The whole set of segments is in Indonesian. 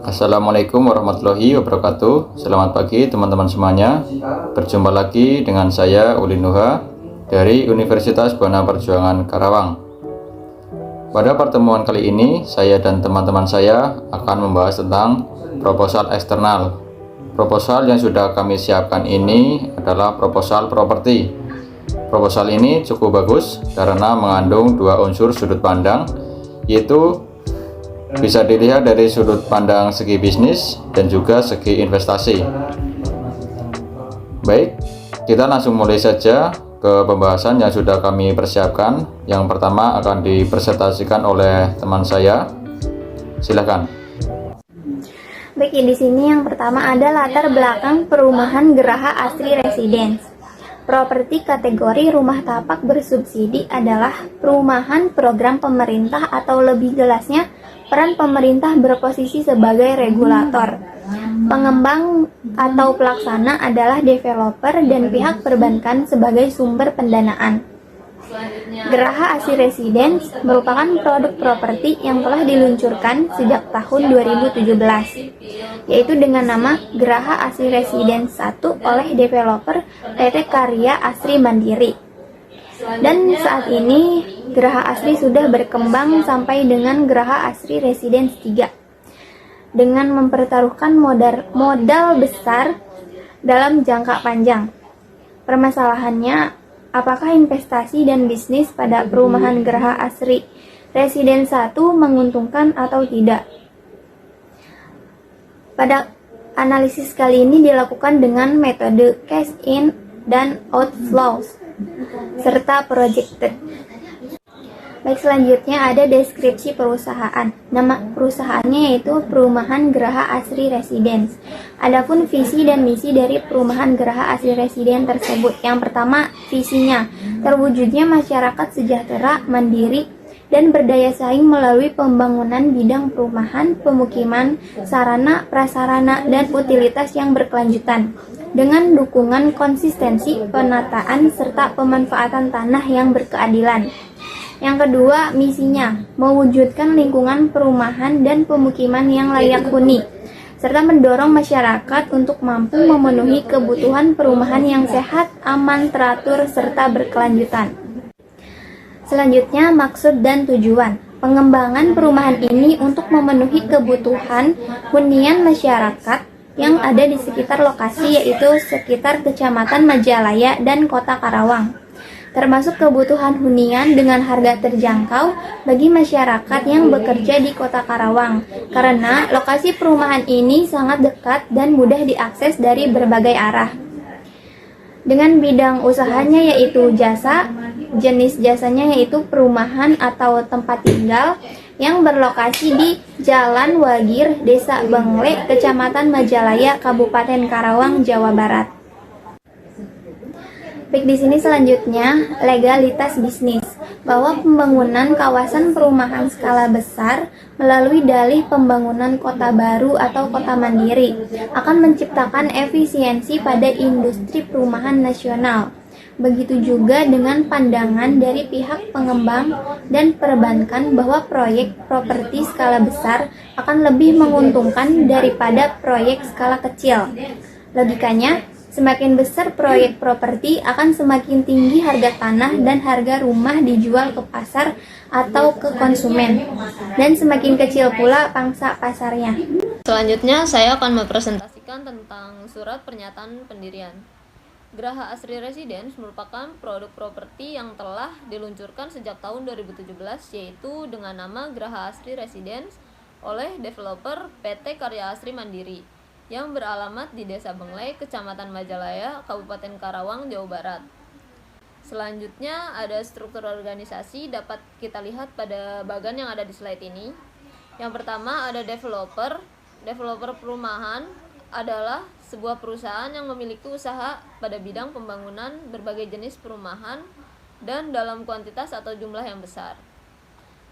Assalamualaikum warahmatullahi wabarakatuh. Selamat pagi teman-teman semuanya. Berjumpa lagi dengan saya Uli Nuha dari Universitas Buana Perjuangan Karawang. Pada pertemuan kali ini, saya dan teman-teman saya akan membahas tentang proposal eksternal. Proposal yang sudah kami siapkan ini adalah proposal properti. Proposal ini cukup bagus karena mengandung dua unsur sudut pandang, yaitu bisa dilihat dari sudut pandang segi bisnis dan juga segi investasi. Baik, kita langsung mulai saja ke pembahasan yang sudah kami persiapkan. Yang pertama akan dipresentasikan oleh teman saya. Silakan. Baik, di sini yang pertama ada latar belakang perumahan Geraha Asri Residence. Properti kategori rumah tapak bersubsidi adalah perumahan program pemerintah atau lebih jelasnya peran pemerintah berposisi sebagai regulator. Pengembang atau pelaksana adalah developer dan pihak perbankan sebagai sumber pendanaan. Geraha Asri Residence merupakan produk properti yang telah diluncurkan sejak tahun 2017, yaitu dengan nama Geraha Asri Residence 1 oleh developer PT Karya Asri Mandiri. Dan saat ini Geraha Asri sudah berkembang sampai dengan Geraha Asri Residence 3 dengan mempertaruhkan modal besar dalam jangka panjang. Permasalahannya, apakah investasi dan bisnis pada perumahan Geraha Asri Residence 1 menguntungkan atau tidak? Pada analisis kali ini dilakukan dengan metode cash in dan outflows serta projected. Baik, selanjutnya ada deskripsi perusahaan. Nama perusahaannya yaitu Perumahan Geraha Asri Residence. Adapun visi dan misi dari Perumahan Geraha Asri Residence tersebut. Yang pertama, visinya terwujudnya masyarakat sejahtera, mandiri, dan berdaya saing melalui pembangunan bidang perumahan, pemukiman, sarana, prasarana, dan utilitas yang berkelanjutan dengan dukungan konsistensi penataan serta pemanfaatan tanah yang berkeadilan. Yang kedua, misinya mewujudkan lingkungan perumahan dan pemukiman yang layak huni serta mendorong masyarakat untuk mampu memenuhi kebutuhan perumahan yang sehat, aman, teratur, serta berkelanjutan. Selanjutnya, maksud dan tujuan. Pengembangan perumahan ini untuk memenuhi kebutuhan hunian masyarakat yang ada di sekitar lokasi, yaitu sekitar Kecamatan Majalaya dan Kota Karawang, termasuk kebutuhan hunian dengan harga terjangkau bagi masyarakat yang bekerja di Kota Karawang, karena lokasi perumahan ini sangat dekat dan mudah diakses dari berbagai arah. Dengan bidang usahanya yaitu jasa, jenis jasanya yaitu perumahan atau tempat tinggal yang berlokasi di Jalan Wagir, Desa Bengle, Kecamatan Majalaya, Kabupaten Karawang, Jawa Barat. Baik, di sini selanjutnya legalitas bisnis, bahwa pembangunan kawasan perumahan skala besar melalui dalih pembangunan kota baru atau kota mandiri akan menciptakan efisiensi pada industri perumahan nasional. Begitu juga dengan pandangan dari pihak pengembang dan perbankan bahwa proyek properti skala besar akan lebih menguntungkan daripada proyek skala kecil. Logikanya, semakin besar proyek properti akan semakin tinggi harga tanah dan harga rumah dijual ke pasar atau ke konsumen, dan semakin kecil pula pangsa pasarnya. Selanjutnya saya akan mempresentasikan tentang surat pernyataan pendirian. Geraha Asri Residence merupakan produk properti yang telah diluncurkan sejak tahun 2017, yaitu dengan nama Geraha Asri Residence oleh developer PT Karya Asri Mandiri yang beralamat di Desa Bengle, Kecamatan Majalaya, Kabupaten Karawang, Jawa Barat. Selanjutnya ada struktur organisasi, dapat kita lihat pada bagan yang ada di slide ini. Yang pertama ada developer. Developer perumahan adalah sebuah perusahaan yang memiliki usaha pada bidang pembangunan berbagai jenis perumahan dan dalam kuantitas atau jumlah yang besar.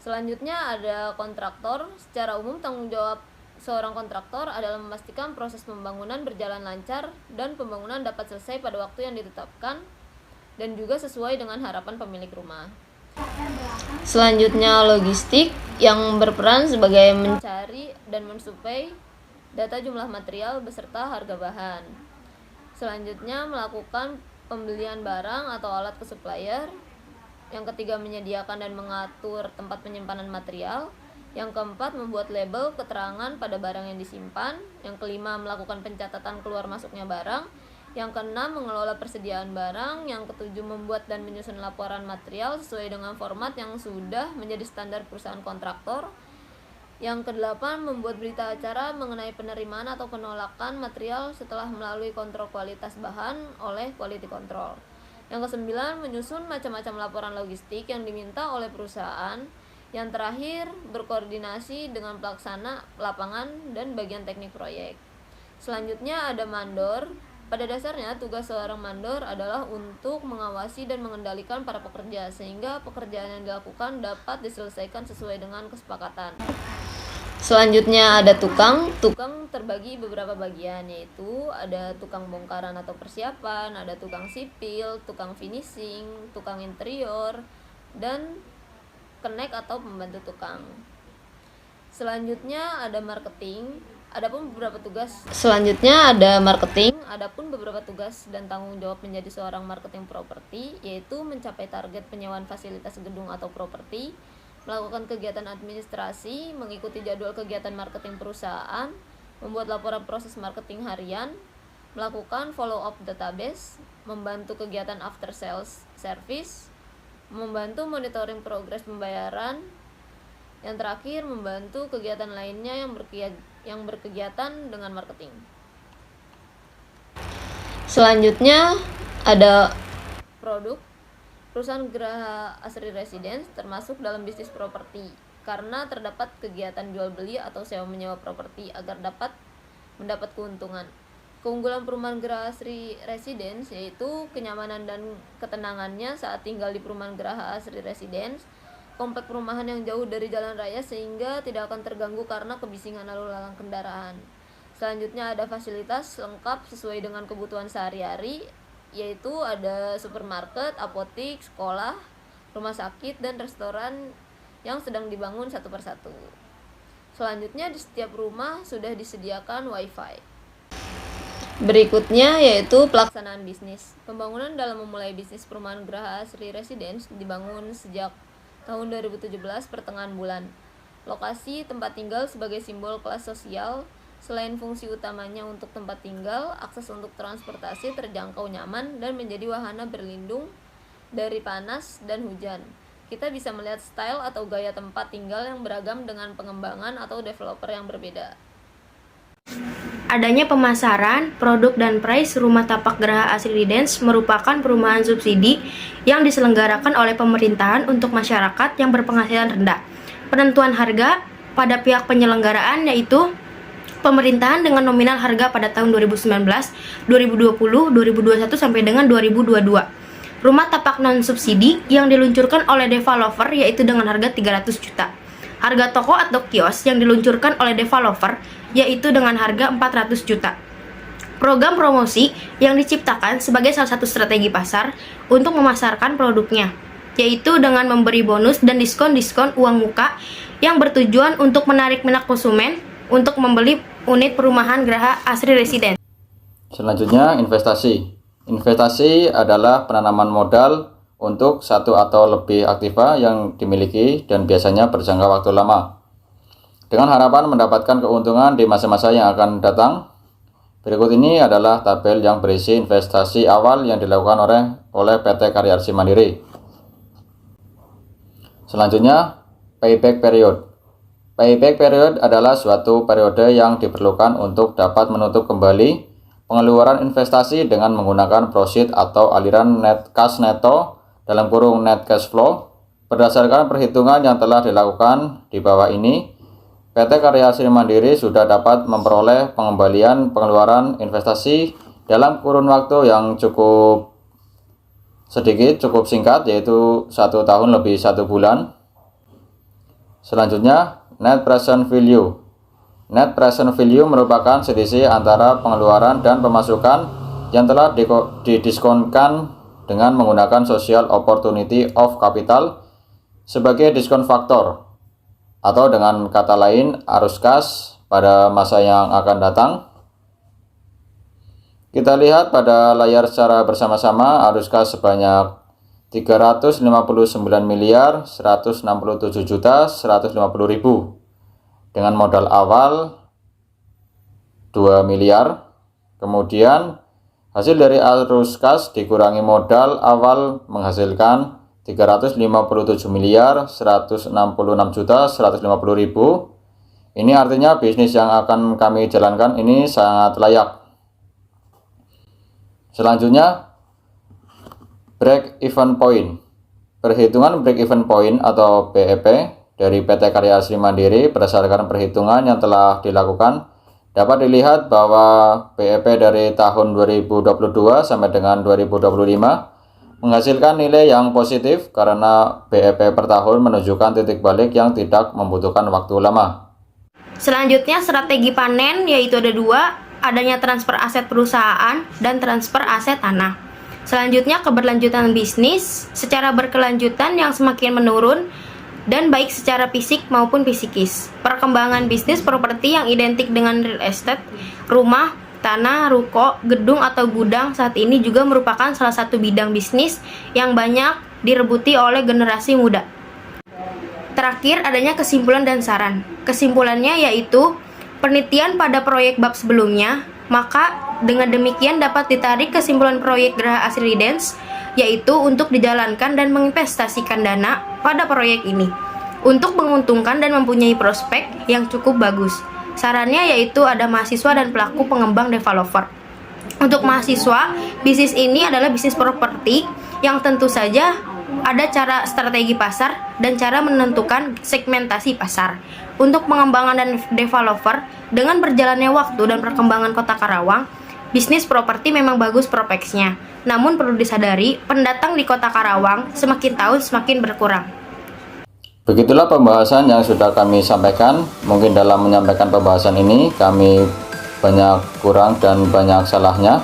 Selanjutnya ada kontraktor. Secara umum tanggung jawab seorang kontraktor adalah memastikan proses pembangunan berjalan lancar dan pembangunan dapat selesai pada waktu yang ditetapkan dan juga sesuai dengan harapan pemilik rumah. Selanjutnya logistik, yang berperan sebagai mencari dan mensuplai data jumlah material beserta harga bahan. Selanjutnya, melakukan pembelian barang atau alat ke supplier. Yang ketiga, menyediakan dan mengatur tempat penyimpanan material. Yang keempat, membuat label keterangan pada barang yang disimpan. Yang kelima, melakukan pencatatan keluar masuknya barang. Yang keenam, mengelola persediaan barang. Yang ketujuh, membuat dan menyusun laporan material sesuai dengan format yang sudah menjadi standar perusahaan kontraktor. Yang kedelapan, membuat berita acara mengenai penerimaan atau penolakan material setelah melalui kontrol kualitas bahan oleh quality control. Yang kesembilan, menyusun macam-macam laporan logistik yang diminta oleh perusahaan. Yang terakhir, berkoordinasi dengan pelaksana lapangan dan bagian teknik proyek. Selanjutnya ada mandor. Pada dasarnya, tugas seorang mandor adalah untuk mengawasi dan mengendalikan para pekerja sehingga pekerjaan yang dilakukan dapat diselesaikan sesuai dengan kesepakatan. Selanjutnya ada tukang. Tukang terbagi beberapa bagian, yaitu ada tukang bongkaran atau persiapan, ada tukang sipil, tukang finishing, tukang interior, dan kenek atau pembantu tukang. Selanjutnya ada marketing. Adapun beberapa tugas dan tanggung jawab menjadi seorang marketing properti, yaitu mencapai target penyewaan fasilitas gedung atau properti, melakukan kegiatan administrasi, mengikuti jadwal kegiatan marketing perusahaan, membuat laporan proses marketing harian, melakukan follow up database, membantu kegiatan after sales service, membantu monitoring progres pembayaran, yang terakhir membantu kegiatan lainnya yang berkegiatan dengan marketing. Selanjutnya ada produk. Perusahaan Geraha Asri Residence termasuk dalam bisnis properti karena terdapat kegiatan jual beli atau sewa menyewa properti agar dapat mendapat keuntungan. Keunggulan perumahan Geraha Asri Residence yaitu kenyamanan dan ketenangannya saat tinggal di perumahan Geraha Asri Residence. Komplek perumahan yang jauh dari jalan raya sehingga tidak akan terganggu karena kebisingan lalu lalang kendaraan. Selanjutnya ada fasilitas lengkap sesuai dengan kebutuhan sehari-hari, yaitu ada supermarket, apotik, sekolah, rumah sakit, dan restoran yang sedang dibangun satu persatu. Selanjutnya di setiap rumah sudah disediakan wifi. Berikutnya yaitu pelaksanaan bisnis. Pembangunan dalam memulai bisnis perumahan Geraha Asri Residence dibangun sejak tahun 2017 pertengahan bulan. Lokasi tempat tinggal sebagai simbol kelas sosial. Selain fungsi utamanya untuk tempat tinggal, akses untuk transportasi terjangkau nyaman dan menjadi wahana berlindung dari panas dan hujan. Kita bisa melihat style atau gaya tempat tinggal yang beragam dengan pengembangan atau developer yang berbeda. Adanya pemasaran, produk dan price rumah tapak Geraha Asri Residence merupakan perumahan subsidi yang diselenggarakan oleh pemerintahan untuk masyarakat yang berpenghasilan rendah. Penentuan harga pada pihak penyelenggaraan yaitu pemerintahan dengan nominal harga pada tahun 2019, 2020, 2021 sampai dengan 2022. Rumah tapak non-subsidi yang diluncurkan oleh developer yaitu dengan harga 300 juta. Harga toko atau kios yang diluncurkan oleh developer yaitu dengan harga 400 juta. Program promosi yang diciptakan sebagai salah satu strategi pasar untuk memasarkan produknya, yaitu dengan memberi bonus dan diskon-diskon uang muka yang bertujuan untuk menarik minat konsumen untuk membeli unit perumahan Geraha Asri Residence. Selanjutnya, investasi. Investasi adalah penanaman modal untuk satu atau lebih aktiva yang dimiliki dan biasanya berjangka waktu lama, dengan harapan mendapatkan keuntungan di masa-masa yang akan datang. Berikut ini adalah tabel yang berisi investasi awal yang dilakukan oleh PT Karya Arsi Mandiri. Selanjutnya, payback period. Payback period adalah suatu periode yang diperlukan untuk dapat menutup kembali pengeluaran investasi dengan menggunakan proceed atau aliran net cash neto dalam kurung net cash flow. Berdasarkan perhitungan yang telah dilakukan di bawah ini, PT Karya Asri Mandiri sudah dapat memperoleh pengembalian pengeluaran investasi dalam kurun waktu yang cukup singkat, yaitu 1 tahun lebih 1 bulan. Selanjutnya, net present value. Net present value merupakan selisih antara pengeluaran dan pemasukan yang telah didiskonkan dengan menggunakan social opportunity of capital sebagai diskon faktor, atau dengan kata lain arus kas pada masa yang akan datang. Kita lihat pada layar secara bersama-sama arus kas sebanyak 359.167.150.000 dengan modal awal 2 miliar. Kemudian hasil dari arus kas dikurangi modal awal menghasilkan 357.166.150.000. Ini artinya bisnis yang akan kami jalankan ini sangat layak. Selanjutnya, break even point. Perhitungan break even point atau BEP dari PT Karya Asri Mandiri berdasarkan perhitungan yang telah dilakukan dapat dilihat bahwa BEP dari tahun 2022 sampai dengan 2025 menghasilkan nilai yang positif karena BEP per tahun menunjukkan titik balik yang tidak membutuhkan waktu lama. Selanjutnya strategi panen yaitu ada dua, adanya transfer aset perusahaan dan transfer aset tanah. Selanjutnya keberlanjutan bisnis secara berkelanjutan yang semakin menurun dan baik secara fisik maupun psikis. Perkembangan bisnis properti yang identik dengan real estate, rumah, tanah, ruko, gedung atau gudang saat ini juga merupakan salah satu bidang bisnis yang banyak direbuti oleh generasi muda. Terakhir, adanya kesimpulan dan saran. Kesimpulannya yaitu penelitian pada proyek bab sebelumnya, maka dengan demikian dapat ditarik kesimpulan proyek Geraha Asri Residence, yaitu untuk dijalankan dan menginvestasikan dana pada proyek ini untuk menguntungkan dan mempunyai prospek yang cukup bagus. Sarannya yaitu ada mahasiswa dan pelaku pengembang developer. Untuk mahasiswa, bisnis ini adalah bisnis properti yang tentu saja ada cara strategi pasar dan cara menentukan segmentasi pasar. Untuk pengembangan dan developer, dengan berjalannya waktu dan perkembangan kota Karawang, bisnis properti memang bagus prospeknya. Namun perlu disadari, pendatang di kota Karawang semakin tahun semakin berkurang. Begitulah pembahasan yang sudah kami sampaikan. Mungkin dalam menyampaikan pembahasan ini kami banyak kurang dan banyak salahnya.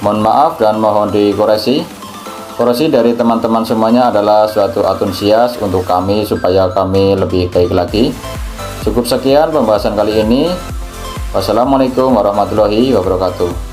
Mohon maaf dan mohon dikoreksi. Koreksi dari teman-teman semuanya adalah suatu antusias untuk kami supaya kami lebih baik lagi. Cukup sekian pembahasan kali ini. Wassalamualaikum warahmatullahi wabarakatuh.